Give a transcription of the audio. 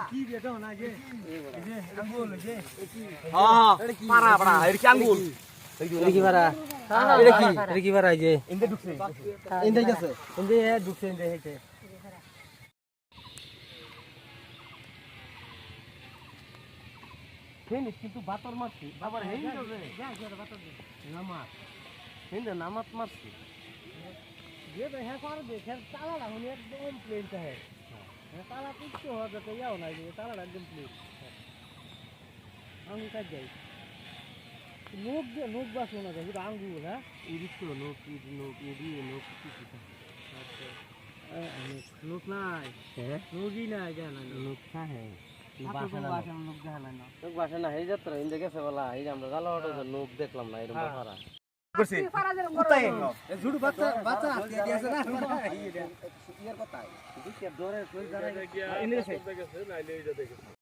কি বেটা না যে এই যে আঙ্গুল যে হ্যাঁ পারা পারা এর কি আঙ্গুল এটা কি পারা এটা কি পারা এই যে ইন্দে ঢুকছে ইন্দে গেছে ইন্দে ঢুকছে ইন্দে হেছে ফেনি কিন্তু বাতর মারছি আবার হেইন যাবে যা করে বাতা দে নামাত হেইন নামাত মারছি ये तो है सारे देख है ताला ना होने एकदम प्लेन का है ताला कुछ तो हो जाता है या होना ये ताला एकदम प्लेन आंगू का जाए लोग बस होना चाहिए तो आंगू है ইরিশ তো নোক ইডি নোক কিছু लोग ना হ্যাঁ लोग ही ना जाना নোক হ্যাঁ बासा ना लोग जाना ना লোক বাসা না হেই যাত্রা ইন্দে গেছে বলা এই যে আমরা গালা অটো লোক দেখলাম না এরকম পারা করছি কোথায় ঝুড় বাচ্চা বাচ্চা হাতে দিয়েছে না ইয়ার কথা ধরে কই জায়গায় ইনে গেছে